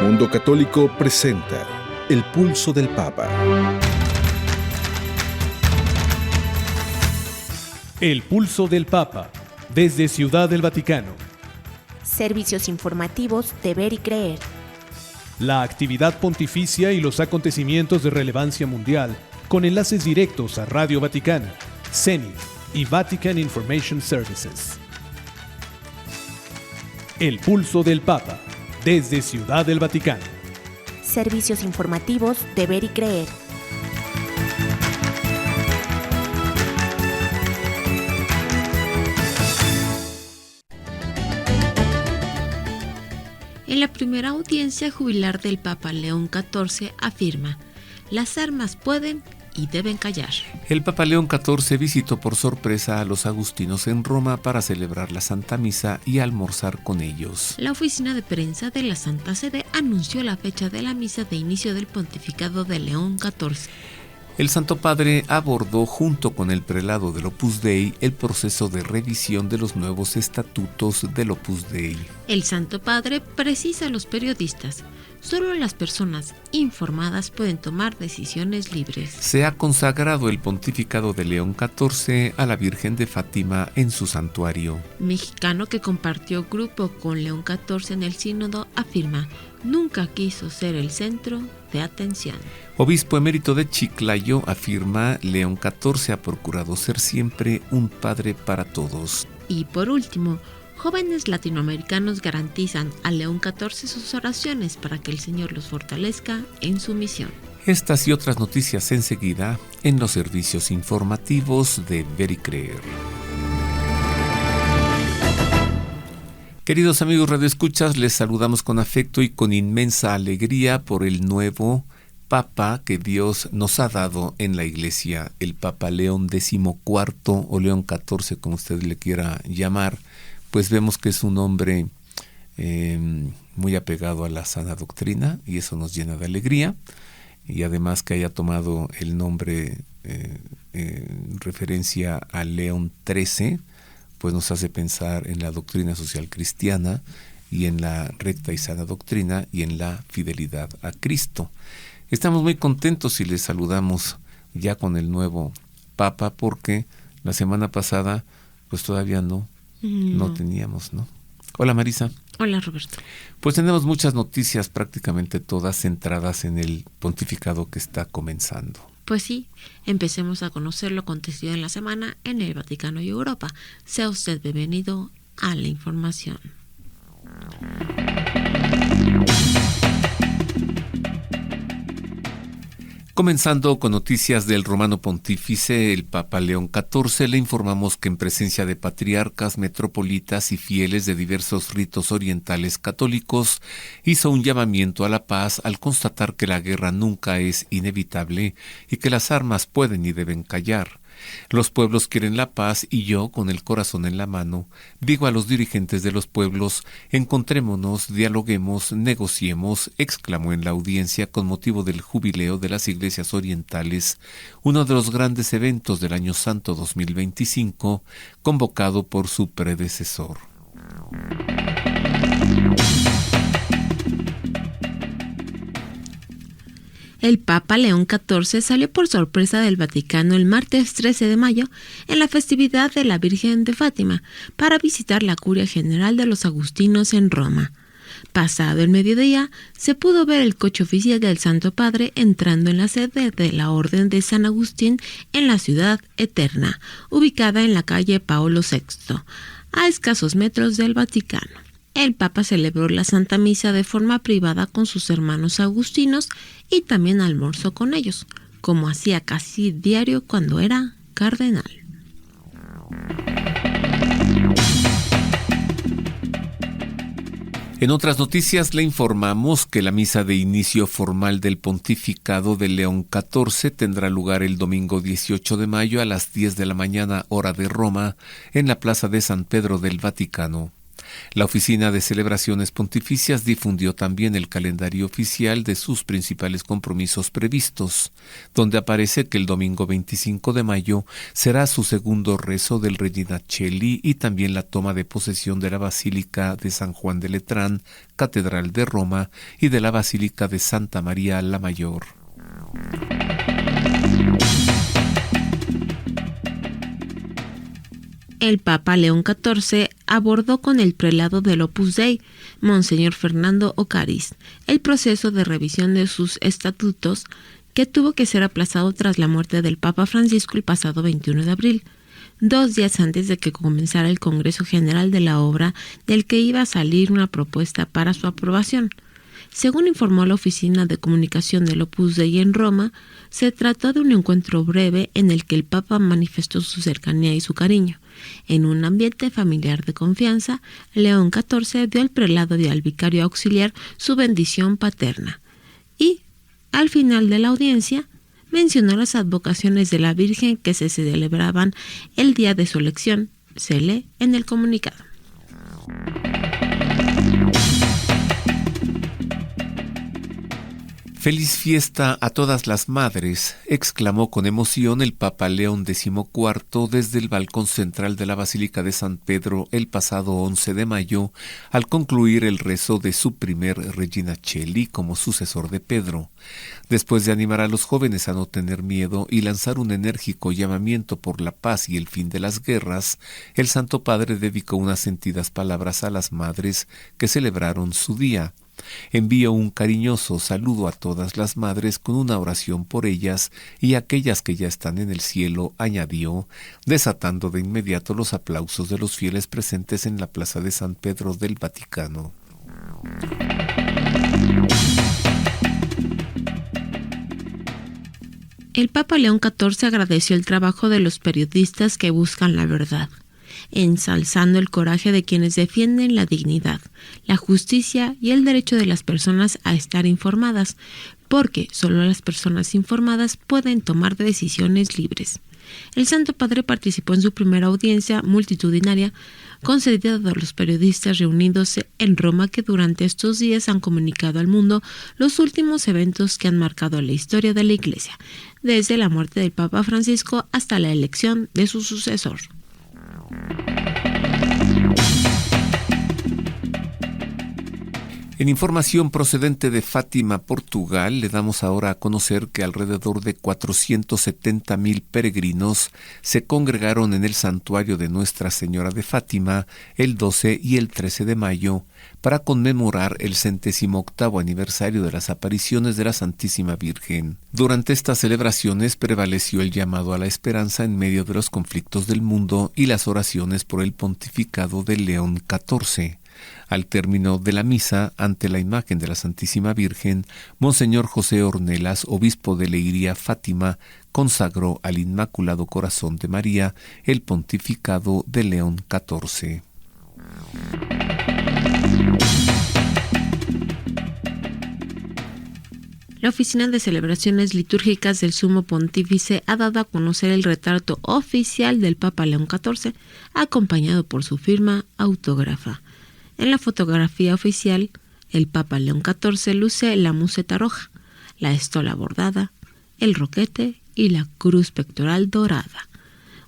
Mundo Católico presenta El Pulso del Papa. El Pulso del Papa, desde Ciudad del Vaticano. Servicios informativos de Ver y Creer. La actividad pontificia y los acontecimientos de relevancia mundial, con enlaces directos a Radio Vaticana, CENIT y Vatican Information Services. El Pulso del Papa, desde Ciudad del Vaticano. Servicios informativos de Ver y Creer. En la primera audiencia jubilar del Papa León XIV afirma: las armas pueden y deben callar. El Papa León XIV visitó por sorpresa a los agustinos en Roma para celebrar la Santa Misa y almorzar con ellos. La oficina de prensa de la Santa Sede anunció la fecha de la misa de inicio del pontificado de León XIV. El Santo Padre abordó junto con el prelado del Opus Dei el proceso de revisión de los nuevos estatutos del Opus Dei. El Santo Padre precisa a los periodistas: solo las personas informadas pueden tomar decisiones libres. Se ha consagrado el pontificado de León XIV a la Virgen de Fátima en su santuario. Mexicano que compartió grupo con León XIV en el sínodo afirma: nunca quiso ser el centro de atención. Obispo emérito de Chiclayo afirma: León XIV ha procurado ser siempre un padre para todos. Y por último, jóvenes latinoamericanos garantizan a León XIV sus oraciones para que el Señor los fortalezca en su misión. Estas y otras noticias enseguida en los servicios informativos de Ver y Creer. Queridos amigos radioescuchas, les saludamos con afecto y con inmensa alegría por el nuevo Papa que Dios nos ha dado en la Iglesia, el Papa León XIV o León XIV, como usted le quiera llamar. Pues vemos que es un hombre muy apegado a la sana doctrina y eso nos llena de alegría. Y además que haya tomado el nombre en referencia a León XIII, pues nos hace pensar en la doctrina social cristiana y en la recta y sana doctrina y en la fidelidad a Cristo. Estamos muy contentos y les saludamos ya con el nuevo Papa porque la semana pasada pues todavía no teníamos, ¿no? Hola Marisa. Hola Roberto. Pues tenemos muchas noticias, prácticamente todas centradas en el pontificado que está comenzando. Pues sí, empecemos a conocer lo acontecido en la semana en el Vaticano y Europa. Sea usted bienvenido a la información. Comenzando con noticias del Romano Pontífice, el Papa León XIV, le informamos que en presencia de patriarcas, metropolitas y fieles de diversos ritos orientales católicos, hizo un llamamiento a la paz al constatar que la guerra nunca es inevitable y que las armas pueden y deben callar. Los pueblos quieren la paz y yo, con el corazón en la mano, digo a los dirigentes de los pueblos: encontrémonos, dialoguemos, negociemos, exclamó en la audiencia con motivo del jubileo de las iglesias orientales, uno de los grandes eventos del Año Santo 2025, convocado por su predecesor. El Papa León XIV salió por sorpresa del Vaticano el martes 13 de mayo en la festividad de la Virgen de Fátima para visitar la Curia General de los Agustinos en Roma. Pasado el mediodía, se pudo ver el coche oficial del Santo Padre entrando en la sede de la Orden de San Agustín en la Ciudad Eterna, ubicada en la calle Paolo VI, a escasos metros del Vaticano. El Papa celebró la Santa Misa de forma privada con sus hermanos agustinos y también almorzó con ellos, como hacía casi diario cuando era cardenal. En otras noticias le informamos que la misa de inicio formal del pontificado de León XIV tendrá lugar el domingo 18 de mayo a las 10 de la mañana hora de Roma en la Plaza de San Pedro del Vaticano. La Oficina de Celebraciones Pontificias difundió también el calendario oficial de sus principales compromisos previstos, donde aparece que el domingo 25 de mayo será su segundo rezo del Regina Coeli y también la toma de posesión de la Basílica de San Juan de Letrán, Catedral de Roma, y de la Basílica de Santa María la Mayor. El Papa León XIV abordó con el prelado del Opus Dei, Monseñor Fernando Ocariz, el proceso de revisión de sus estatutos que tuvo que ser aplazado tras la muerte del Papa Francisco el pasado 21 de abril, 2 días antes de que comenzara el Congreso General de la obra, del que iba a salir una propuesta para su aprobación. Según informó la Oficina de Comunicación del Opus Dei en Roma, se trató de un encuentro breve en el que el Papa manifestó su cercanía y su cariño. En un ambiente familiar de confianza, León XIV dio al prelado y al vicario auxiliar su bendición paterna. Y, al final de la audiencia, mencionó las advocaciones de la Virgen que se celebraban el día de su elección. Se lee en el comunicado. «Feliz fiesta a todas las madres», exclamó con emoción el Papa León XIV desde el balcón central de la Basílica de San Pedro el pasado 11 de mayo, al concluir el rezo de su primer Regina Coeli como sucesor de Pedro. Después de animar a los jóvenes a no tener miedo y lanzar un enérgico llamamiento por la paz y el fin de las guerras, el Santo Padre dedicó unas sentidas palabras a las madres que celebraron su día. Envío un cariñoso saludo a todas las madres con una oración por ellas y aquellas que ya están en el cielo, añadió, desatando de inmediato los aplausos de los fieles presentes en la plaza de San Pedro del Vaticano. El Papa León XIV agradeció el trabajo de los periodistas que buscan la verdad, ensalzando el coraje de quienes defienden la dignidad, la justicia y el derecho de las personas a estar informadas, porque solo las personas informadas pueden tomar decisiones libres. El Santo Padre participó en su primera audiencia multitudinaria concedida a los periodistas reunidos en Roma, que durante estos días han comunicado al mundo los últimos eventos que han marcado la historia de la Iglesia, desde la muerte del Papa Francisco hasta la elección de su sucesor. En información procedente de Fátima, Portugal, le damos ahora a conocer que alrededor de 470,000 peregrinos se congregaron en el santuario de Nuestra Señora de Fátima el 12 y el 13 de mayo para conmemorar el 108º aniversario de las apariciones de la Santísima Virgen. Durante estas celebraciones prevaleció el llamado a la esperanza en medio de los conflictos del mundo y las oraciones por el pontificado de León XIV. Al término de la misa, ante la imagen de la Santísima Virgen, Monseñor José Ornelas, obispo de Leiria, Fátima, consagró al Inmaculado Corazón de María el pontificado de León XIV. La Oficina de Celebraciones Litúrgicas del Sumo Pontífice ha dado a conocer el retrato oficial del Papa León XIV, acompañado por su firma autógrafa. En la fotografía oficial, el Papa León XIV luce la museta roja, la estola bordada, el roquete y la cruz pectoral dorada.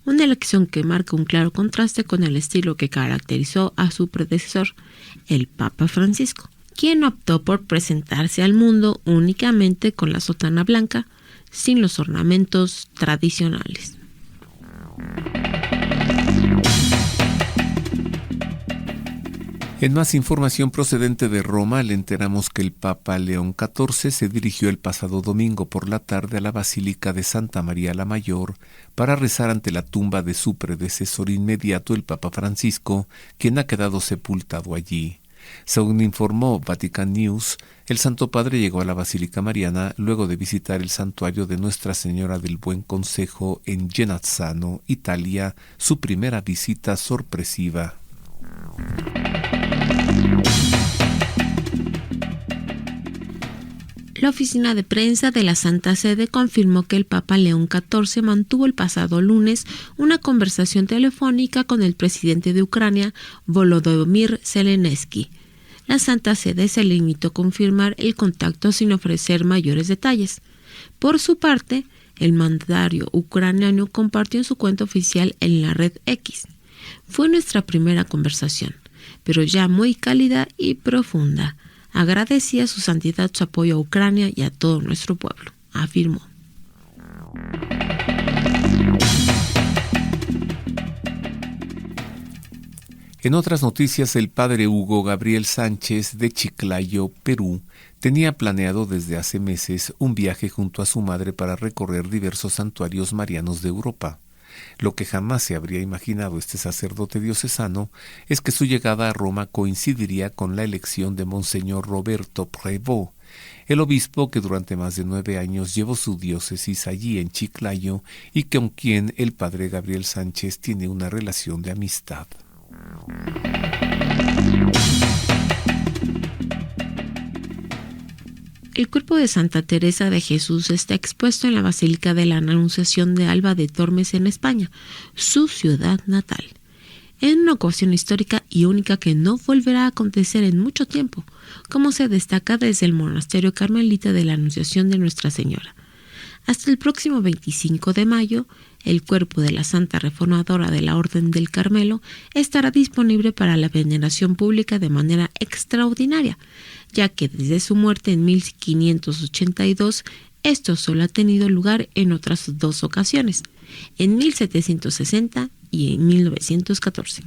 Una elección que marca un claro contraste con el estilo que caracterizó a su predecesor, el Papa Francisco, quien optó por presentarse al mundo únicamente con la sotana blanca, sin los ornamentos tradicionales. En más información procedente de Roma, le enteramos que el Papa León XIV se dirigió el pasado domingo por la tarde a la Basílica de Santa María la Mayor para rezar ante la tumba de su predecesor inmediato, el Papa Francisco, quien ha quedado sepultado allí. Según informó Vatican News, el Santo Padre llegó a la Basílica Mariana luego de visitar el santuario de Nuestra Señora del Buen Consejo en Genazzano, Italia, su primera visita sorpresiva. La oficina de prensa de la Santa Sede confirmó que el Papa León XIV mantuvo el pasado lunes una conversación telefónica con el presidente de Ucrania, Volodymyr Zelensky. La Santa Sede se limitó a confirmar el contacto sin ofrecer mayores detalles. Por su parte, el mandatario ucraniano compartió en su cuenta oficial en la red X. Fue nuestra primera conversación, pero ya muy cálida y profunda. Agradecí a su santidad su apoyo a Ucrania y a todo nuestro pueblo, afirmó. En otras noticias, el padre Hugo Gabriel Sánchez de Chiclayo, Perú, tenía planeado desde hace meses un viaje junto a su madre para recorrer diversos santuarios marianos de Europa. Lo que jamás se habría imaginado este sacerdote diocesano es que su llegada a Roma coincidiría con la elección de Monseñor Roberto Prévost, el obispo que durante más de 9 años llevó su diócesis allí en Chiclayo y con quien el padre Gabriel Sánchez tiene una relación de amistad. El cuerpo de Santa Teresa de Jesús está expuesto en la Basílica de la Anunciación de Alba de Tormes en España, su ciudad natal, en una ocasión histórica y única que no volverá a acontecer en mucho tiempo, como se destaca desde el monasterio carmelita de la Anunciación de Nuestra Señora. Hasta el próximo 25 de mayo, el cuerpo de la Santa Reformadora de la Orden del Carmelo estará disponible para la veneración pública de manera extraordinaria, ya que desde su muerte en 1582, esto solo ha tenido lugar en otras 2 ocasiones, en 1760 y en 1914.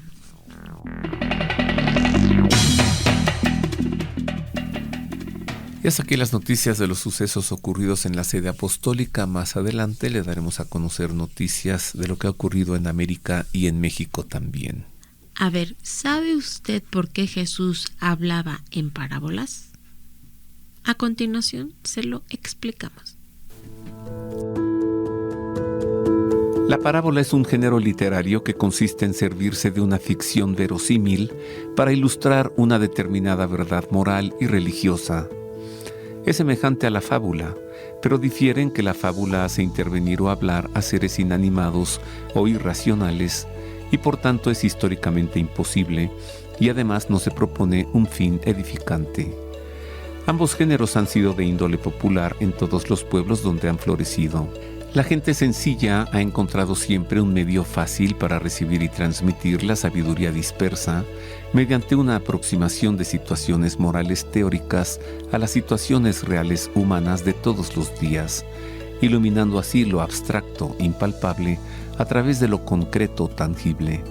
Y hasta aquí las noticias de los sucesos ocurridos en la sede apostólica. Más adelante le daremos a conocer noticias de lo que ha ocurrido en América y en México también. A ver, ¿sabe usted por qué Jesús hablaba en parábolas? A continuación se lo explicamos. La parábola es un género literario que consiste en servirse de una ficción verosímil para ilustrar una determinada verdad moral y religiosa. Es semejante a la fábula, pero difiere en que la fábula hace intervenir o hablar a seres inanimados o irracionales y por tanto es históricamente imposible y además no se propone un fin edificante. Ambos géneros han sido de índole popular en todos los pueblos donde han florecido. La gente sencilla ha encontrado siempre un medio fácil para recibir y transmitir la sabiduría dispersa mediante una aproximación de situaciones morales teóricas a las situaciones reales humanas de todos los días, iluminando así lo abstracto, impalpable, a través de lo concreto, tangible.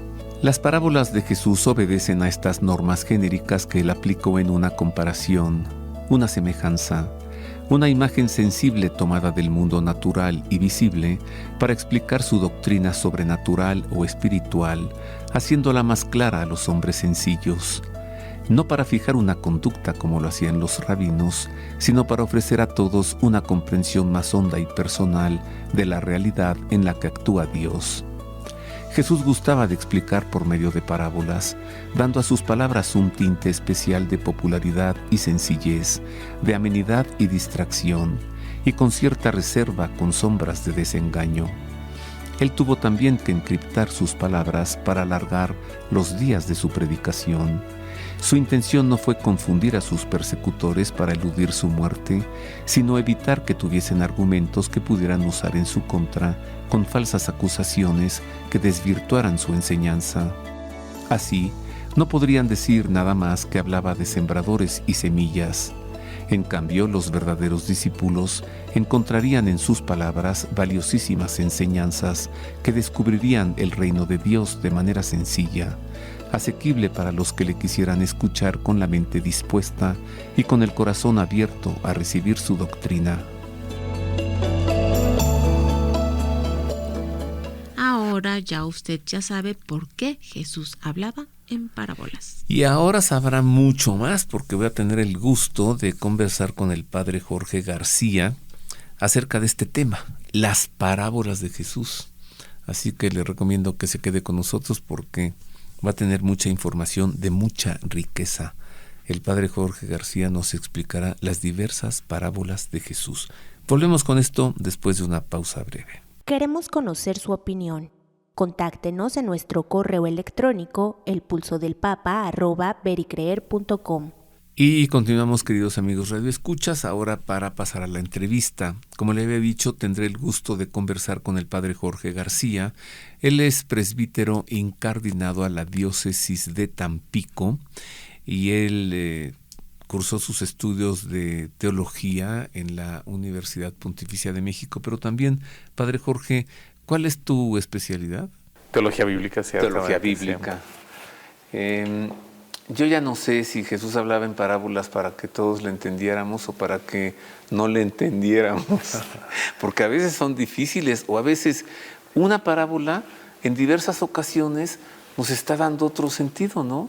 Las parábolas de Jesús obedecen a estas normas genéricas que él aplicó en una comparación, una semejanza, una imagen sensible tomada del mundo natural y visible para explicar su doctrina sobrenatural o espiritual, haciéndola más clara a los hombres sencillos, no para fijar una conducta como lo hacían los rabinos, sino para ofrecer a todos una comprensión más honda y personal de la realidad en la que actúa Dios. Jesús gustaba de explicar por medio de parábolas, dando a sus palabras un tinte especial de popularidad y sencillez, de amenidad y distracción, y con cierta reserva con sombras de desengaño. Él tuvo también que encriptar sus palabras para alargar los días de su predicación. Su intención no fue confundir a sus persecutores para eludir su muerte, sino evitar que tuviesen argumentos que pudieran usar en su contra con falsas acusaciones que desvirtuaran su enseñanza. Así, no podrían decir nada más que hablaba de sembradores y semillas. En cambio, los verdaderos discípulos encontrarían en sus palabras valiosísimas enseñanzas que descubrirían el reino de Dios de manera sencilla, asequible para los que le quisieran escuchar con la mente dispuesta y con el corazón abierto a recibir su doctrina. Ahora ya usted ya sabe por qué Jesús hablaba en parábolas. Y ahora sabrá mucho más porque voy a tener el gusto de conversar con el padre Jorge García acerca de este tema, las parábolas de Jesús. Así que le recomiendo que se quede con nosotros porque va a tener mucha información de mucha riqueza el padre Jorge García nos explicará las diversas parábolas de Jesús. Volvemos con esto después de una pausa breve. Queremos conocer su opinión. Contáctenos en nuestro correo electrónico elpulsodelpapa@vericreer.com. Y continuamos, queridos amigos radioescuchas, ahora para pasar a la entrevista. Como le había dicho, tendré el gusto de conversar con el padre Jorge García. Él es presbítero incardinado a la diócesis de Tampico y él cursó sus estudios de teología en la Universidad Pontificia de México, pero también, padre Jorge, ¿cuál es tu especialidad? Teología bíblica, cierto. Teología bíblica. Yo ya no sé si Jesús hablaba en parábolas para que todos le entendiéramos o para que no le entendiéramos, porque a veces son difíciles o a veces una parábola en diversas ocasiones nos está dando otro sentido, ¿no?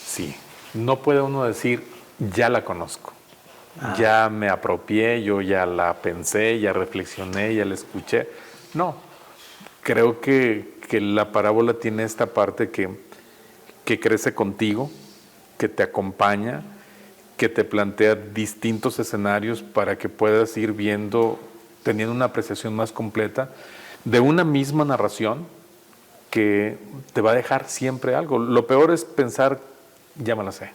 Sí, no puede uno decir, ya la conozco, ya me apropié, yo ya la pensé, ya reflexioné, ya la escuché. No, creo que la parábola tiene esta parte que crece contigo, que te acompaña, que te plantea distintos escenarios para que puedas ir viendo, teniendo una apreciación más completa de una misma narración que te va a dejar siempre algo. Lo peor es pensar, ya me la sé.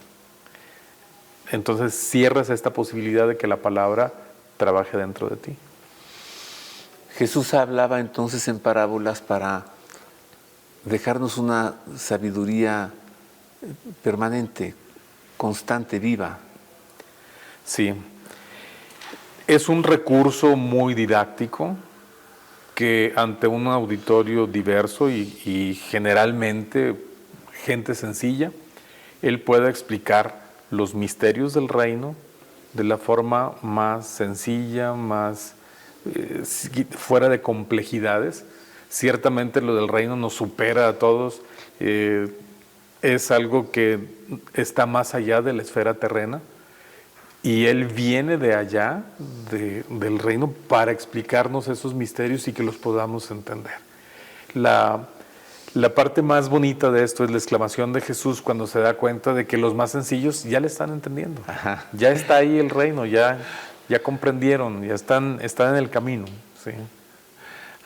Entonces cierras esta posibilidad de que la palabra trabaje dentro de ti. Jesús hablaba entonces en parábolas para dejarnos una sabiduría permanente, constante, viva. Sí, es un recurso muy didáctico que ante un auditorio diverso y generalmente gente sencilla, él pueda explicar los misterios del reino de la forma más sencilla, más fuera de complejidades. Ciertamente lo del reino nos supera a todos, es algo que está más allá de la esfera terrena y Él viene de allá, del reino, para explicarnos esos misterios y que los podamos entender. La parte más bonita de esto es la exclamación de Jesús cuando se da cuenta de que los más sencillos ya le están entendiendo. Ajá. Ya está ahí el reino, ya comprendieron, ya están en el camino. Sí.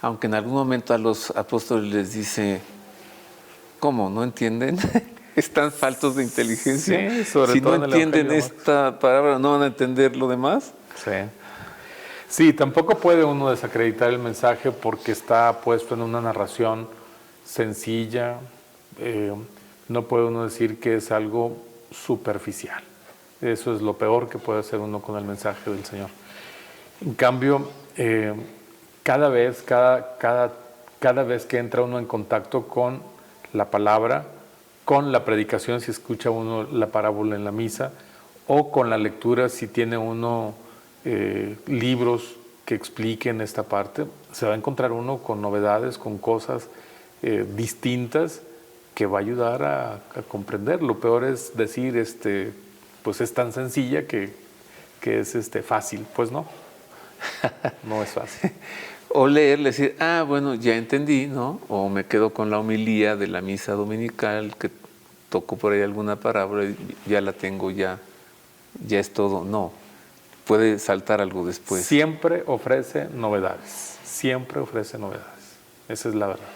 Aunque en algún momento a los apóstoles les dice, ¿cómo? ¿No entienden? ¿Están faltos de inteligencia? Sí, sobre si todo no entienden esta palabra, ¿no van a entender lo demás? Sí, tampoco puede uno desacreditar el mensaje porque está puesto en una narración sencilla. No puede uno decir que es algo superficial. Eso es lo peor que puede hacer uno con el mensaje del Señor. En cambio, cada vez que entra uno en contacto con la palabra, con la predicación si escucha uno la parábola en la misa, o con la lectura si tiene uno libros que expliquen esta parte, se va a encontrar uno con novedades, con cosas distintas que va a ayudar a comprender. Lo peor es decir, pues es tan sencilla que es fácil. Pues no, no es fácil. O leer, decir, bueno, ya entendí, ¿no? O me quedo con la homilía de la misa dominical, que tocó por ahí alguna parábola, y ya la tengo, ya es todo. No, puede saltar algo después. Siempre ofrece novedades, esa es la verdad.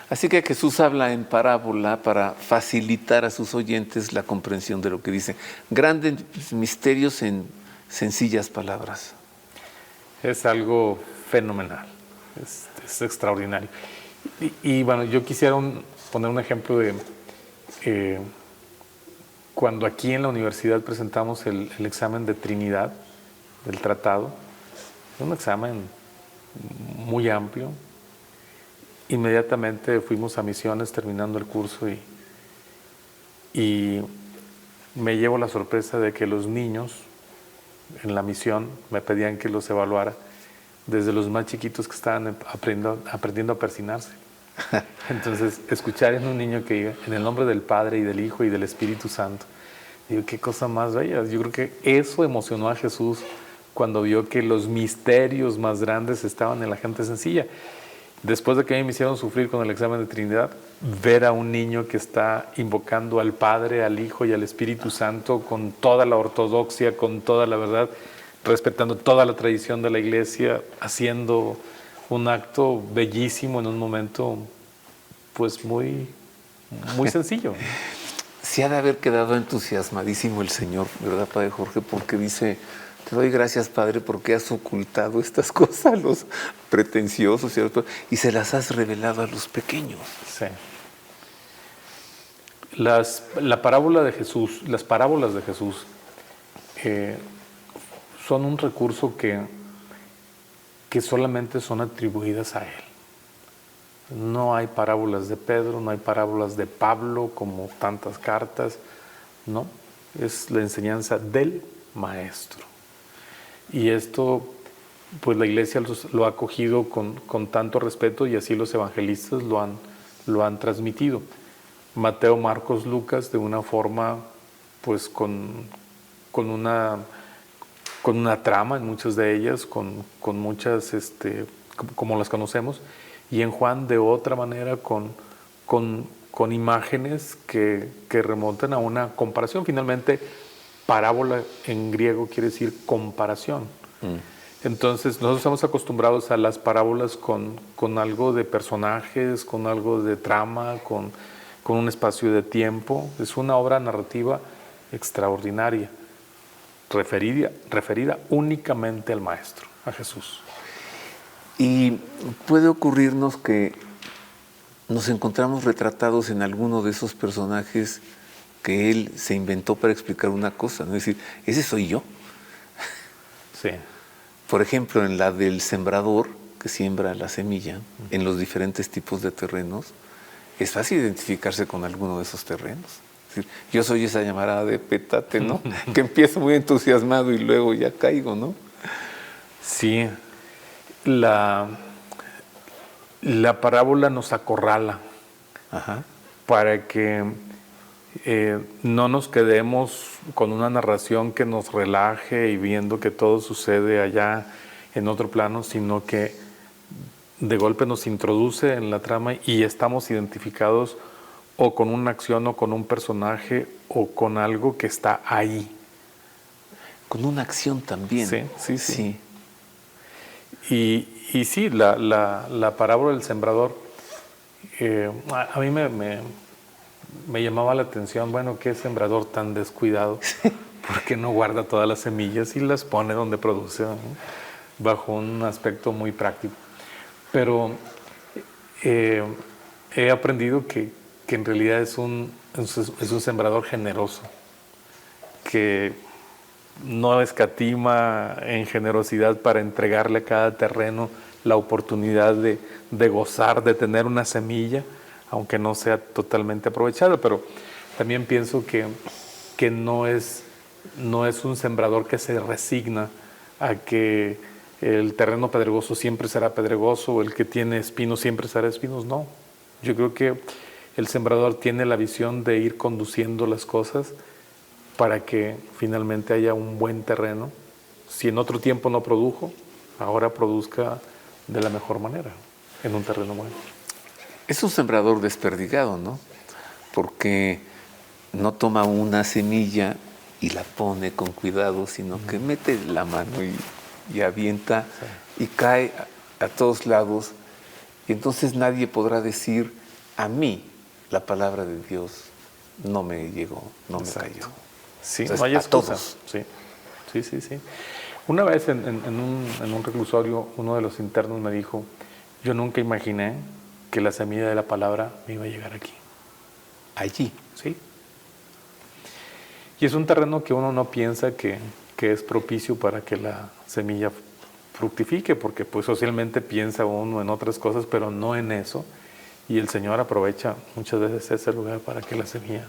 Así que Jesús habla en parábola para facilitar a sus oyentes la comprensión de lo que dice. Grandes misterios en sencillas palabras. Es algo fenomenal, es extraordinario. Y bueno, yo quisiera poner un ejemplo de cuando aquí en la universidad presentamos el examen de Trinidad del tratado. Es un examen muy amplio. Inmediatamente fuimos a misiones terminando el curso y me llevo la sorpresa de que los niños en la misión me pedían que los evaluara desde los más chiquitos que estaban aprendiendo a persinarse. Entonces, escuchar en un niño que diga, en el nombre del Padre y del Hijo y del Espíritu Santo, digo, qué cosa más bella. Yo creo que eso emocionó a Jesús cuando vio que los misterios más grandes estaban en la gente sencilla. después de que a mí me hicieron sufrir con el examen de Trinidad, ver a un niño que está invocando al Padre, al Hijo y al Espíritu Santo con toda la ortodoxia, con toda la verdad, respetando toda la tradición de la Iglesia, haciendo un acto bellísimo en un momento pues muy sencillo. Se ha de haber quedado entusiasmadísimo el Señor, ¿verdad, Padre Jorge? Porque dice: te doy gracias, Padre, porque has ocultado estas cosas a los pretenciosos y se las has revelado a los pequeños. Sí. Las parábolas de Jesús son un recurso que solamente son atribuidas a Él. No hay parábolas de Pedro, no hay parábolas de Pablo como tantas cartas, no, es la enseñanza del Maestro. Y esto, pues la Iglesia lo ha acogido con tanto respeto y así los evangelistas lo han transmitido. Mateo, Marcos, Lucas, de una forma, pues con una trama en muchas de ellas, con muchas, como las conocemos, y en Juan de otra manera con imágenes que remontan a una comparación. Finalmente, parábola en griego quiere decir comparación. Entonces, nosotros estamos acostumbrados a las parábolas con algo de personajes, con algo de trama, con un espacio de tiempo. Es una obra narrativa extraordinaria, referida únicamente al Maestro, a Jesús. Y puede ocurrirnos que nos encontramos retratados en alguno de esos personajes que él se inventó para explicar una cosa, ¿no? Es decir, ese soy yo. Sí. Por ejemplo, en la del sembrador que siembra la semilla en los diferentes tipos de terrenos, es fácil identificarse con alguno de esos terrenos. Es decir, yo soy esa llamarada de petate, ¿no? Que empiezo muy entusiasmado y luego ya caigo, ¿no? Sí. La parábola nos acorrala. Ajá. Para que no nos quedemos con una narración que nos relaje y viendo que todo sucede allá en otro plano, sino que de golpe nos introduce en la trama y estamos identificados o con una acción o con un personaje o con algo que está ahí. Con una acción también. Sí. Y sí, la parábola del sembrador, a mí me llamaba la atención, bueno, qué sembrador tan descuidado, porque no guarda todas las semillas y las pone donde produce, ¿no? Bajo un aspecto muy práctico. Pero he aprendido que en realidad es un sembrador generoso, que no escatima en generosidad para entregarle a cada terreno la oportunidad de gozar, de tener una semilla, aunque no sea totalmente aprovechada. Pero también pienso que no es un sembrador que se resigna a que el terreno pedregoso siempre será pedregoso, o el que tiene espinos siempre será espinos. No, yo creo que el sembrador tiene la visión de ir conduciendo las cosas para que finalmente haya un buen terreno. Si en otro tiempo no produjo, ahora produzca de la mejor manera, en un terreno bueno. Es un sembrador desperdigado, ¿no? Porque no toma una semilla y la pone con cuidado, sino que mete la mano y avienta, y cae a todos lados. Y entonces nadie podrá decir: a mí la palabra de Dios no me llegó, no me cayó. Sí, Entonces, no hay excusa. todos. Sí. Una vez en un reclusorio, uno de los internos me dijo: yo nunca imaginé que la semilla de la palabra me iba a llegar aquí. Allí. Sí. Y es un terreno que uno no piensa que es propicio para que la semilla fructifique, porque pues socialmente piensa uno en otras cosas, pero no en eso. Y el Señor aprovecha muchas veces ese lugar para que la semilla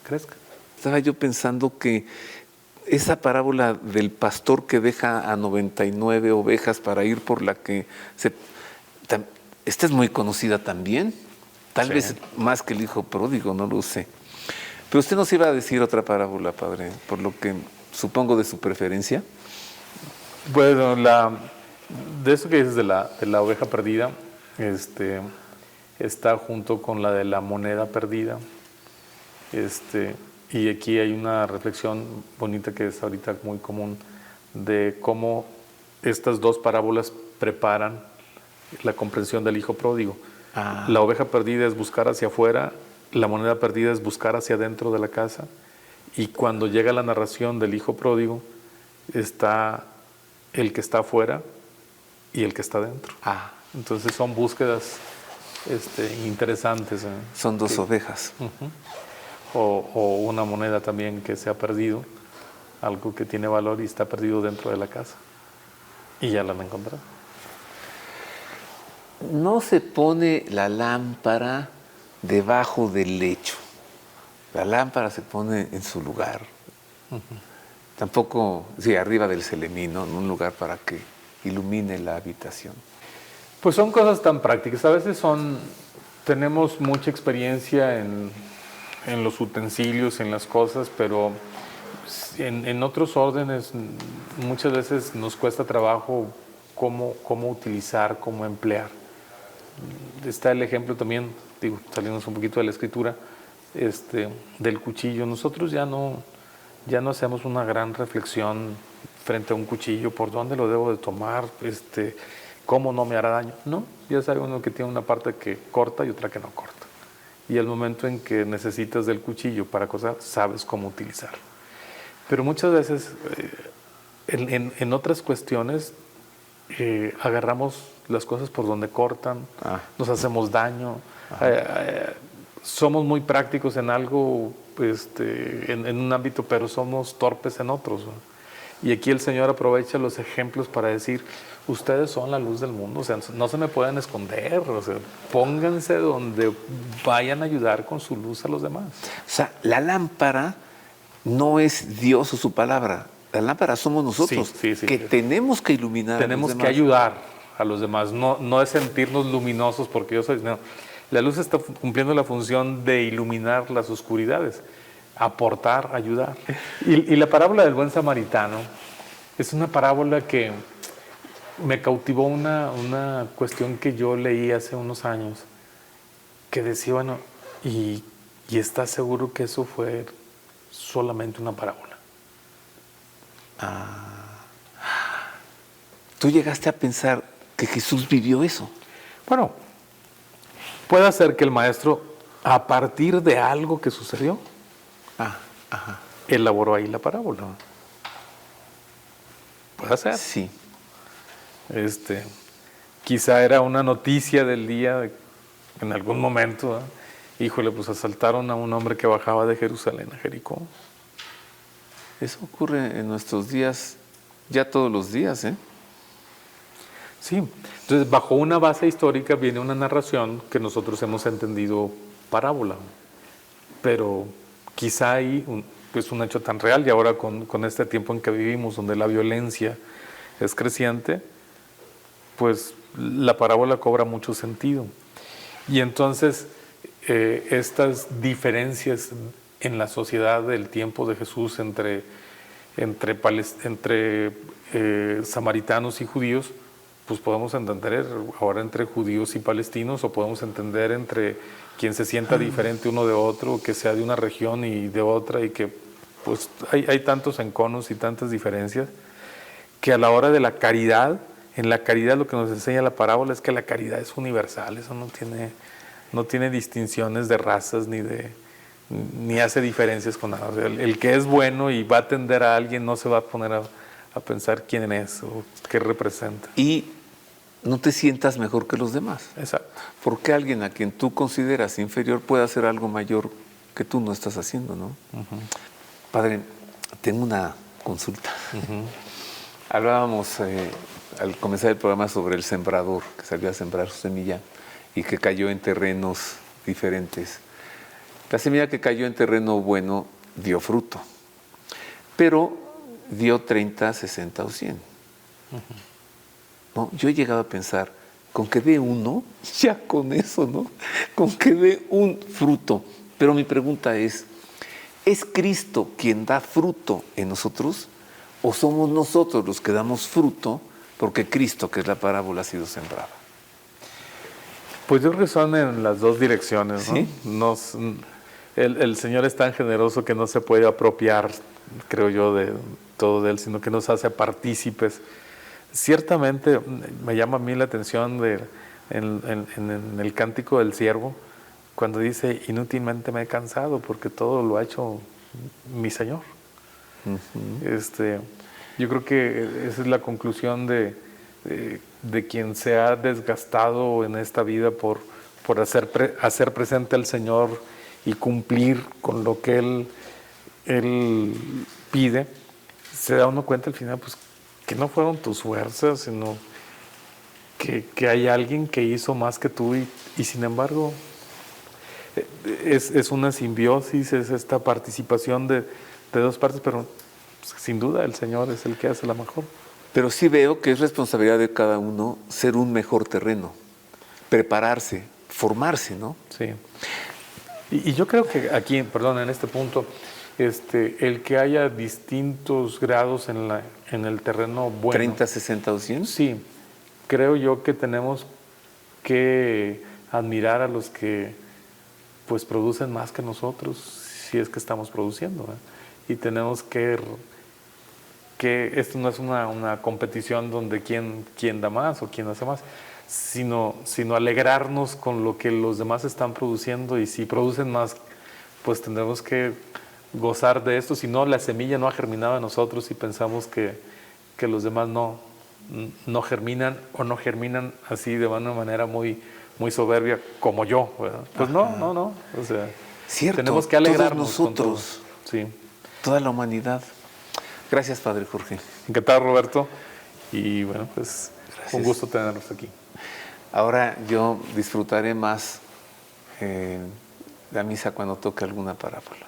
crezca. Estaba yo pensando que esa parábola del pastor que deja a 99 ovejas para ir por la que esta es muy conocida también, tal vez más que el hijo pródigo, no lo sé. Pero usted nos iba a decir otra parábola, padre, por lo que supongo de su preferencia. Bueno, de eso que dices de la oveja perdida, está junto con la de la moneda perdida. Y aquí hay una reflexión bonita que es ahorita muy común de cómo estas dos parábolas preparan la comprensión del hijo pródigo. La oveja perdida es buscar hacia afuera, la moneda perdida es buscar hacia adentro de la casa, y cuando llega la narración del hijo pródigo está el que está afuera y el que está dentro. Entonces son búsquedas interesantes. Son dos ovejas. O una moneda también que se ha perdido, algo que tiene valor y está perdido dentro de la casa. Y ya la han encontrado. No se pone la lámpara debajo del lecho. La lámpara se pone en su lugar. Tampoco, arriba del celemín, en un lugar para que ilumine la habitación. Pues son cosas tan prácticas. A veces tenemos mucha experiencia en los utensilios, en las cosas, pero en otros órdenes muchas veces nos cuesta trabajo cómo utilizar, cómo emplear. Está el ejemplo también, saliéndonos un poquito de la escritura, del cuchillo. Nosotros ya no hacemos una gran reflexión frente a un cuchillo, por dónde lo debo de tomar, cómo no me hará daño. No, ya sabe uno que tiene una parte que corta y otra que no corta. Y el momento en que necesitas del cuchillo para coser, sabes cómo utilizarlo. Pero muchas veces, en otras cuestiones, agarramos las cosas por donde cortan, nos hacemos daño, somos muy prácticos en algo, en un ámbito, pero somos torpes en otros, ¿no? Y aquí el Señor aprovecha los ejemplos para decir, ustedes son la luz del mundo, o sea, no se me pueden esconder, o sea, pónganse donde vayan a ayudar con su luz a los demás. O sea, la lámpara no es Dios o su palabra, la lámpara somos nosotros, sí, que tenemos que iluminar tenemos a los que demás. ayudar a los demás, no es sentirnos luminosos porque yo soy... No. La luz está cumpliendo la función de iluminar las oscuridades, aportar, ayudar. Y la parábola del buen samaritano es una parábola que me cautivó una cuestión que yo leí hace unos años, que decía, bueno, ¿y estás seguro que eso fue solamente una parábola? ¿Tú llegaste a pensar que Jesús vivió eso? Bueno, puede ser que el maestro, a partir de algo que sucedió, elaboró ahí la parábola. Puede ser. Sí. Quizá era una noticia del día, en algún momento, híjole, pues asaltaron a un hombre que bajaba de Jerusalén a Jericó. Eso ocurre en nuestros días, ya todos los días, ¿eh? Sí, entonces bajo una base histórica viene una narración que nosotros hemos entendido parábola, pero quizá hay un hecho tan real, y ahora con este tiempo en que vivimos, donde la violencia es creciente, pues la parábola cobra mucho sentido. Y entonces estas diferencias en la sociedad del tiempo de Jesús entre samaritanos y judíos, pues podemos entender ahora entre judíos y palestinos, o podemos entender entre quien se sienta diferente uno de otro, que sea de una región y de otra, y que pues hay tantos enconos y tantas diferencias, que a la hora de la caridad, en la caridad lo que nos enseña la parábola es que la caridad es universal, eso no tiene distinciones de razas ni hace diferencias con nada. O sea, el que es bueno y va a atender a alguien no se va a poner a pensar quién es o qué representa. Y no te sientas mejor que los demás. Exacto. Porque alguien a quien tú consideras inferior puede hacer algo mayor que tú no estás haciendo, ¿no? Padre, tengo una consulta. Hablábamos al comenzar el programa sobre el sembrador que salió a sembrar su semilla y que cayó en terrenos diferentes. La semilla que cayó en terreno bueno dio fruto, pero dio 30, 60 o 100. ¿No? Yo he llegado a pensar, con que dé uno, ya con eso, ¿no? Con que dé un fruto. Pero mi pregunta ¿es Cristo quien da fruto en nosotros? ¿O somos nosotros los que damos fruto porque Cristo, que es la parábola, ha sido sembrado? Pues yo creo que son en las dos direcciones, ¿no? ¿Sí? El Señor es tan generoso que no se puede apropiar, creo yo, de todo de Él, sino que nos hace partícipes. Ciertamente me llama a mí la atención en el cántico del siervo, cuando dice, inútilmente me he cansado porque todo lo ha hecho mi Señor. Yo creo que esa es la conclusión de quien se ha desgastado en esta vida por hacer presente al Señor y cumplir con lo que Él pide. Se da uno cuenta al final, pues, que no fueron tus fuerzas, sino que hay alguien que hizo más que tú y sin embargo es una simbiosis, es esta participación de dos partes, pero pues, sin duda el Señor es el que hace la mejor. Pero sí veo que es responsabilidad de cada uno ser un mejor terreno, prepararse, formarse, ¿no? Sí. Y yo creo que aquí, en este punto, el que haya distintos grados en el terreno bueno. 30, 60 o 100. Sí, creo yo que tenemos que admirar a los que pues producen más que nosotros, si es que estamos produciendo, ¿eh? Y tenemos que esto no es una competición donde quién da más o quién hace más, sino alegrarnos con lo que los demás están produciendo, y si producen más, pues tendremos que gozar de esto. Si no, la semilla no ha germinado en nosotros y pensamos que los demás no germinan o no germinan así de una manera muy, muy soberbia como yo, ¿verdad? Pues no. O sea, cierto, tenemos que alegrarnos todos nosotros, con todo. Sí. Toda la humanidad. Gracias, Padre Jorge. Encantado, Roberto. Y bueno, pues gracias. Un gusto tenernos aquí. Ahora yo disfrutaré más la misa cuando toque alguna parábola.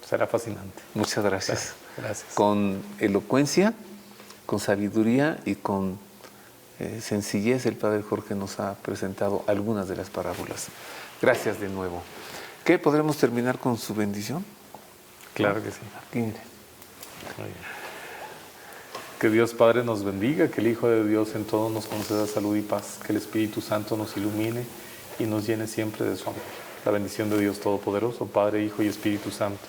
Será fascinante. Muchas gracias. Gracias. Con elocuencia, con sabiduría y con sencillez, el Padre Jorge nos ha presentado algunas de las parábolas. Gracias de nuevo. ¿Qué? ¿Podremos terminar con su bendición? Claro que sí. Aquí, mire. Que Dios Padre nos bendiga, que el Hijo de Dios en todo nos conceda salud y paz, que el Espíritu Santo nos ilumine y nos llene siempre de su amor. La bendición de Dios Todopoderoso, Padre, Hijo y Espíritu Santo,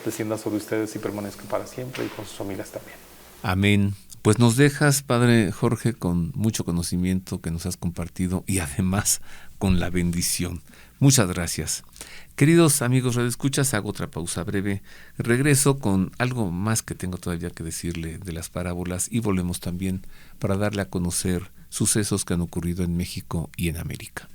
descienda sobre ustedes y permanezca para siempre, y con sus familias también. Amén. Pues nos dejas, Padre Jorge, con mucho conocimiento que nos has compartido y además con la bendición. Muchas gracias. Queridos amigos radioescuchas, hago otra pausa breve. Regreso con algo más que tengo todavía que decirle de las parábolas y volvemos también para darle a conocer sucesos que han ocurrido en México y en América.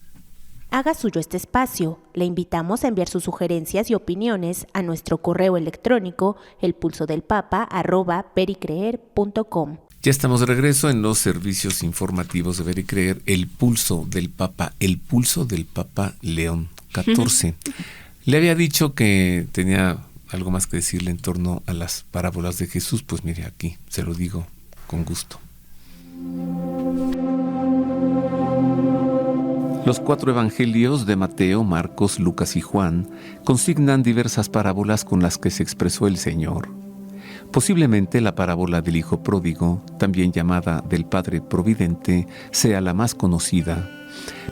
Haga suyo este espacio. Le invitamos a enviar sus sugerencias y opiniones a nuestro correo electrónico elpulsodelpapa@vericreer.com. Ya estamos de regreso en los servicios informativos de Ver y Creer, el pulso del Papa León XIV. Le había dicho que tenía algo más que decirle en torno a las parábolas de Jesús, pues mire, aquí se lo digo con gusto. Los 4 evangelios de Mateo, Marcos, Lucas y Juan consignan diversas parábolas con las que se expresó el Señor. Posiblemente la parábola del Hijo Pródigo, también llamada del Padre Providente, sea la más conocida,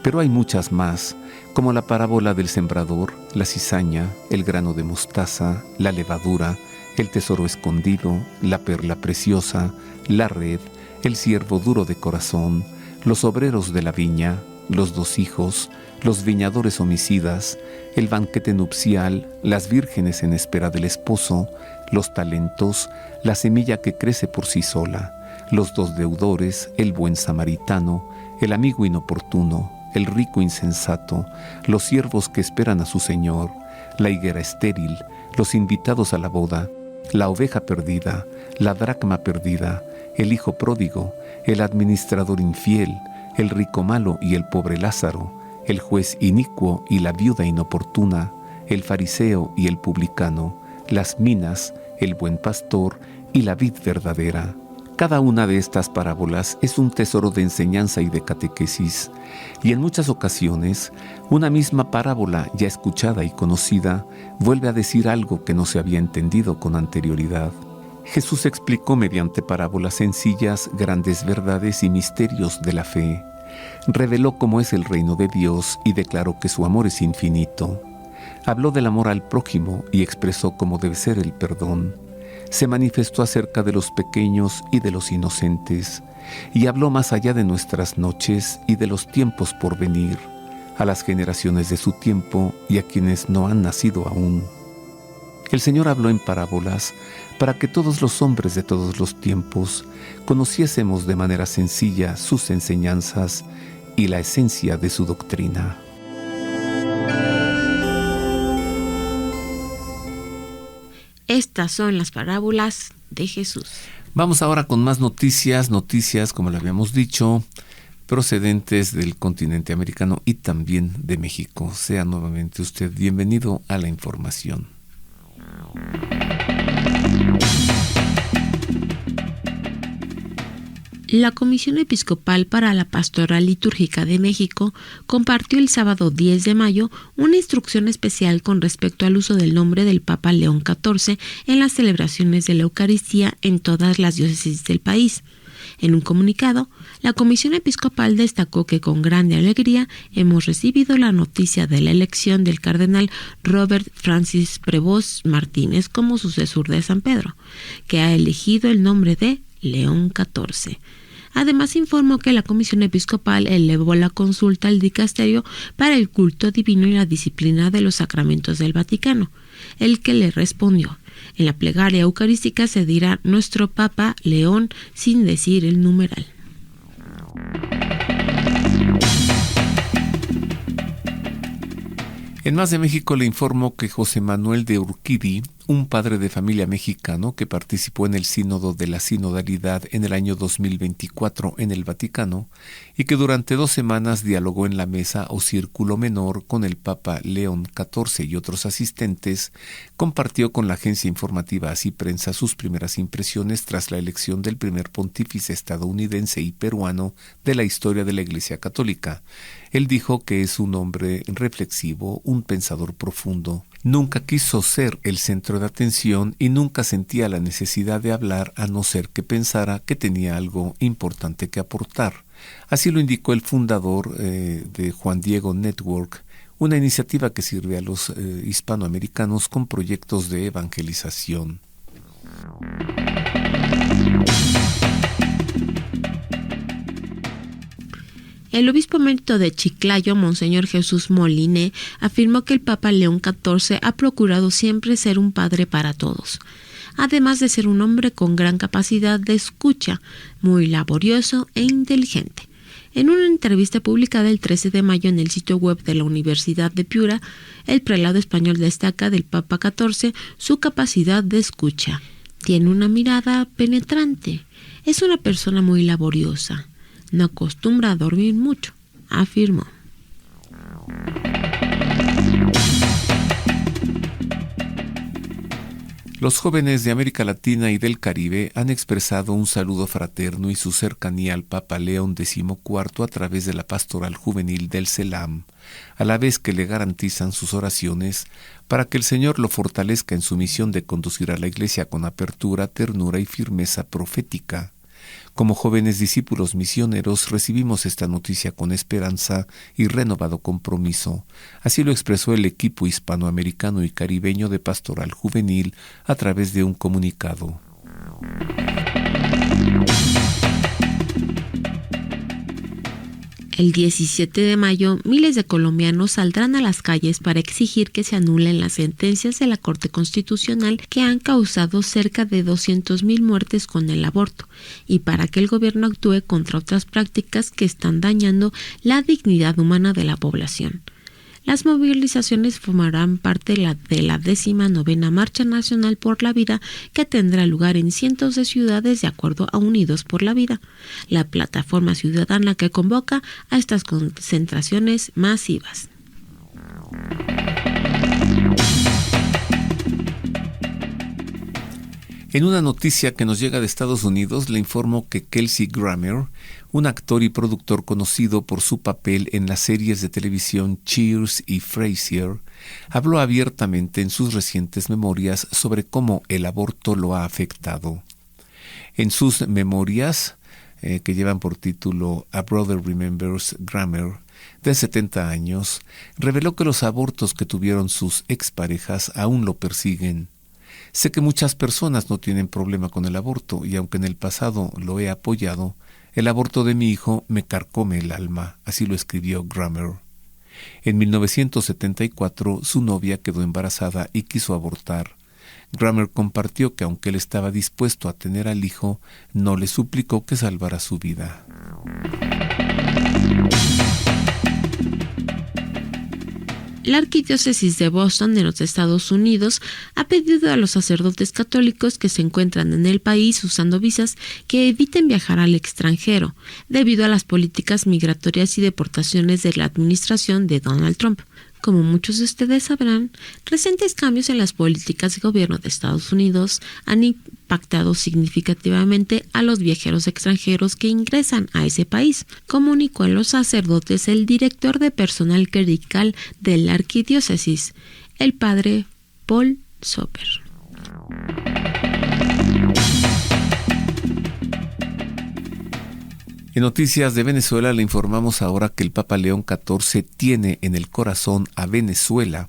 pero hay muchas más, como la parábola del sembrador, la cizaña, el grano de mostaza, la levadura, el tesoro escondido, la perla preciosa, la red, el siervo duro de corazón, los obreros de la viña, los 2 hijos, los viñadores homicidas, el banquete nupcial, las vírgenes en espera del esposo, los talentos, la semilla que crece por sí sola, los 2 deudores, el buen samaritano, el amigo inoportuno, el rico insensato, los siervos que esperan a su señor, la higuera estéril, los invitados a la boda, la oveja perdida, la dracma perdida, el hijo pródigo, el administrador infiel, el rico malo y el pobre Lázaro, el juez inicuo y la viuda inoportuna, el fariseo y el publicano, las minas, el buen pastor y la vid verdadera. Cada una de estas parábolas es un tesoro de enseñanza y de catequesis, y en muchas ocasiones, una misma parábola ya escuchada y conocida vuelve a decir algo que no se había entendido con anterioridad. Jesús explicó mediante parábolas sencillas grandes verdades y misterios de la fe. Reveló cómo es el reino de Dios y declaró que su amor es infinito. Habló del amor al prójimo y expresó cómo debe ser el perdón. Se manifestó acerca de los pequeños y de los inocentes, y habló más allá de nuestras noches y de los tiempos por venir, a las generaciones de su tiempo y a quienes no han nacido aún. El Señor habló en parábolas para que todos los hombres de todos los tiempos conociésemos de manera sencilla sus enseñanzas y la esencia de su doctrina. Estas son las parábolas de Jesús. Vamos ahora con más noticias, como le habíamos dicho, procedentes del continente americano y también de México. Sea nuevamente usted bienvenido a la información. La Comisión Episcopal para la Pastoral Litúrgica de México compartió el sábado 10 de mayo una instrucción especial con respecto al uso del nombre del Papa León XIV en las celebraciones de la Eucaristía en todas las diócesis del país. En un comunicado, la Comisión Episcopal destacó que con grande alegría hemos recibido la noticia de la elección del cardenal Robert Francis Prevost Martínez como sucesor de San Pedro, que ha elegido el nombre de León XIV. Además, informó que la Comisión Episcopal elevó la consulta al dicasterio para el culto divino y la disciplina de los sacramentos del Vaticano, el que le respondió: en la plegaria eucarística se dirá nuestro Papa León sin decir el numeral. En Más de México le informo que José Manuel de Urquidi, un padre de familia mexicano que participó en el Sínodo de la Sinodalidad en el año 2024 en el Vaticano y que durante 2 semanas dialogó en la mesa o círculo menor con el Papa León XIV y otros asistentes, compartió con la agencia informativa Así Prensa sus primeras impresiones tras la elección del primer pontífice estadounidense y peruano de la historia de la Iglesia Católica. Él dijo que es un hombre reflexivo, un pensador profundo. Nunca quiso ser el centro de atención y nunca sentía la necesidad de hablar a no ser que pensara que tenía algo importante que aportar. Así lo indicó el fundador de Juan Diego Network, una iniciativa que sirve a los hispanoamericanos con proyectos de evangelización. El obispo emérito de Chiclayo, Monseñor Jesús Moline, afirmó que el Papa León XIV ha procurado siempre ser un padre para todos, además de ser un hombre con gran capacidad de escucha, muy laborioso e inteligente. En una entrevista publicada el 13 de mayo en el sitio web de la Universidad de Piura, el prelado español destaca del Papa XIV su capacidad de escucha. Tiene una mirada penetrante, es una persona muy laboriosa. No acostumbra a dormir mucho, afirmó. Los jóvenes de América Latina y del Caribe han expresado un saludo fraterno y su cercanía al Papa León XIV a través de la pastoral juvenil del CELAM, a la vez que le garantizan sus oraciones para que el Señor lo fortalezca en su misión de conducir a la Iglesia con apertura, ternura y firmeza profética. Como jóvenes discípulos misioneros recibimos esta noticia con esperanza y renovado compromiso. Así lo expresó el equipo hispanoamericano y caribeño de Pastoral Juvenil a través de un comunicado. El 17 de mayo, miles de colombianos saldrán a las calles para exigir que se anulen las sentencias de la Corte Constitucional que han causado cerca de 200,000 muertes con el aborto y para que el gobierno actúe contra otras prácticas que están dañando la dignidad humana de la población. Las movilizaciones formarán parte de la 19ª Marcha Nacional por la Vida que tendrá lugar en cientos de ciudades de acuerdo a Unidos por la Vida, la plataforma ciudadana que convoca a estas concentraciones masivas. En una noticia que nos llega de Estados Unidos, le informo que Kelsey Grammer, un actor y productor conocido por su papel en las series de televisión Cheers y Frasier, habló abiertamente en sus recientes memorias sobre cómo el aborto lo ha afectado. En sus memorias, que llevan por título A Brother Remembers Grammer, de 70 años, reveló que los abortos que tuvieron sus exparejas aún lo persiguen. Sé que muchas personas no tienen problema con el aborto y aunque en el pasado lo he apoyado, el aborto de mi hijo me carcome el alma, así lo escribió Grammer. En 1974 su novia quedó embarazada y quiso abortar. Grammer compartió que aunque él estaba dispuesto a tener al hijo, no le suplicó que salvara su vida. La Arquidiócesis de Boston, en los Estados Unidos, ha pedido a los sacerdotes católicos que se encuentran en el país usando visas que eviten viajar al extranjero, debido a las políticas migratorias y deportaciones de la administración de Donald Trump. Como muchos de ustedes sabrán, recientes cambios en las políticas de gobierno de Estados Unidos han impactado significativamente a los viajeros extranjeros que ingresan a ese país, comunicó a los sacerdotes el director de personal clerical de la Arquidiócesis, el padre Paul Soper. En noticias de Venezuela le informamos ahora que el Papa León XIV tiene en el corazón a Venezuela.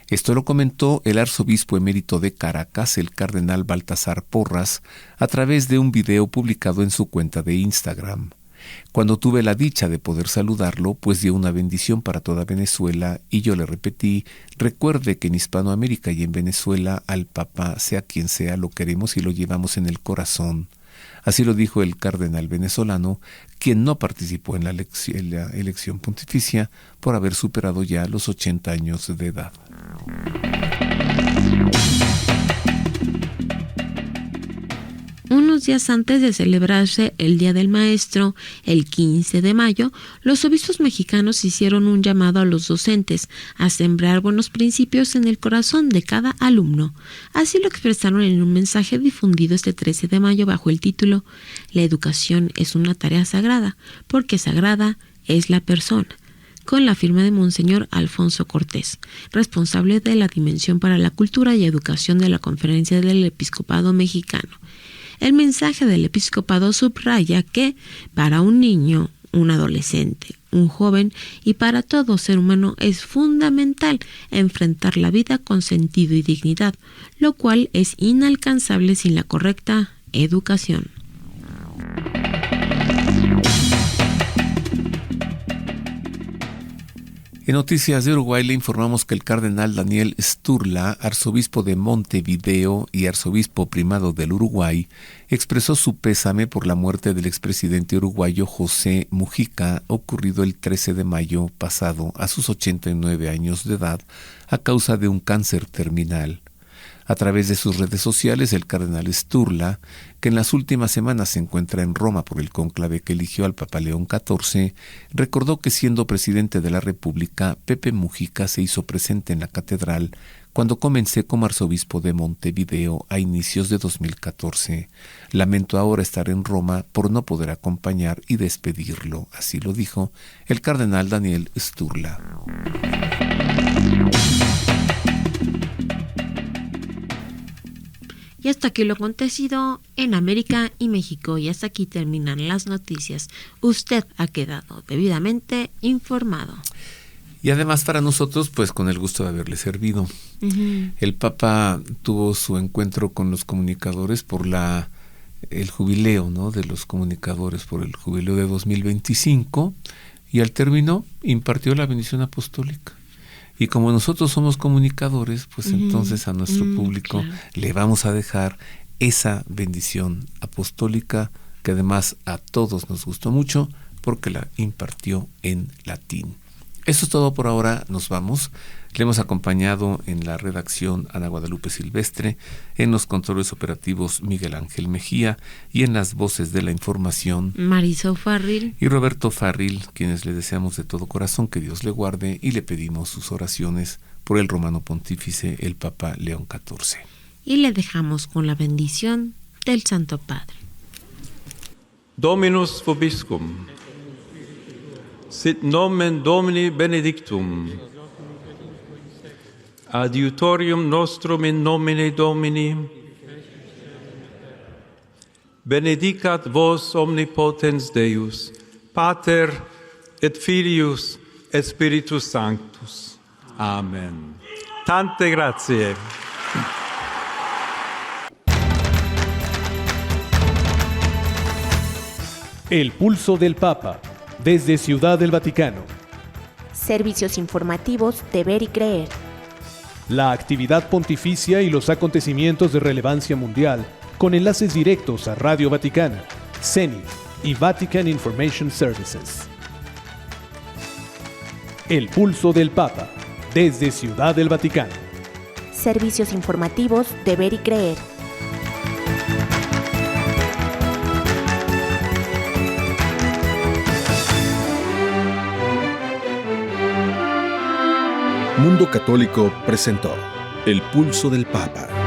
Esto lo comentó el arzobispo emérito de Caracas, el cardenal Baltasar Porras, a través de un video publicado en su cuenta de Instagram. Cuando tuve la dicha de poder saludarlo, pues dio una bendición para toda Venezuela y yo le repetí, recuerde que en Hispanoamérica y en Venezuela al Papa, sea quien sea, lo queremos y lo llevamos en el corazón. Así lo dijo el cardenal venezolano, quien no participó en la elección pontificia por haber superado ya los 80 años de edad. Unos días antes de celebrarse el Día del Maestro, el 15 de mayo, los obispos mexicanos hicieron un llamado a los docentes a sembrar buenos principios en el corazón de cada alumno. Así lo expresaron en un mensaje difundido este 13 de mayo bajo el título «La educación es una tarea sagrada, porque sagrada es la persona», con la firma de Monseñor Alfonso Cortés, responsable de la Dimensión para la Cultura y Educación de la Conferencia del Episcopado Mexicano. El mensaje del episcopado subraya que para un niño, un adolescente, un joven y para todo ser humano es fundamental enfrentar la vida con sentido y dignidad, lo cual es inalcanzable sin la correcta educación. En noticias de Uruguay le informamos que el cardenal Daniel Sturla, arzobispo de Montevideo y arzobispo primado del Uruguay, expresó su pésame por la muerte del expresidente uruguayo José Mujica, ocurrido el 13 de mayo pasado a sus 89 años de edad a causa de un cáncer terminal. A través de sus redes sociales, el cardenal Sturla, que en las últimas semanas se encuentra en Roma por el cónclave que eligió al Papa León XIV, recordó que siendo presidente de la República, Pepe Mujica se hizo presente en la catedral cuando comencé como arzobispo de Montevideo a inicios de 2014. Lamento ahora estar en Roma por no poder acompañar y despedirlo, así lo dijo el cardenal Daniel Sturla. Y hasta aquí lo acontecido en América y México. Y hasta aquí terminan las noticias. Usted ha quedado debidamente informado. Y además para nosotros, pues con el gusto de haberle servido. Uh-huh. El Papa tuvo su encuentro con los comunicadores por el jubileo, ¿no?, de los comunicadores, por el jubileo de 2025. Y al término impartió la bendición apostólica. Y como nosotros somos comunicadores, pues entonces a nuestro público claro, le vamos a dejar esa bendición apostólica que además a todos nos gustó mucho porque la impartió en latín. Eso es todo por ahora, nos vamos. Le hemos acompañado en la redacción Ana Guadalupe Silvestre, en los controles operativos Miguel Ángel Mejía y en las voces de la información Marisol Farril y Roberto Farril, quienes le deseamos de todo corazón que Dios le guarde y le pedimos sus oraciones por el Romano Pontífice, el Papa León XIV. Y le dejamos con la bendición del Santo Padre. Dominus vobiscum. Sit nomen Domini benedictum. Adiutorium nostrum in nomine Domini. benedicat vos omnipotens Deus, Pater et Filius et Spiritus Sanctus. Amen. Tante grazie. El pulso del Papa, desde Ciudad del Vaticano. Servicios informativos de Ver y Creer. La actividad pontificia y los acontecimientos de relevancia mundial, con enlaces directos a Radio Vaticana, Zenith y Vatican Information Services. El pulso del Papa, desde Ciudad del Vaticano. Servicios informativos de Ver y Creer. Mundo Católico presentó El Pulso del Papa.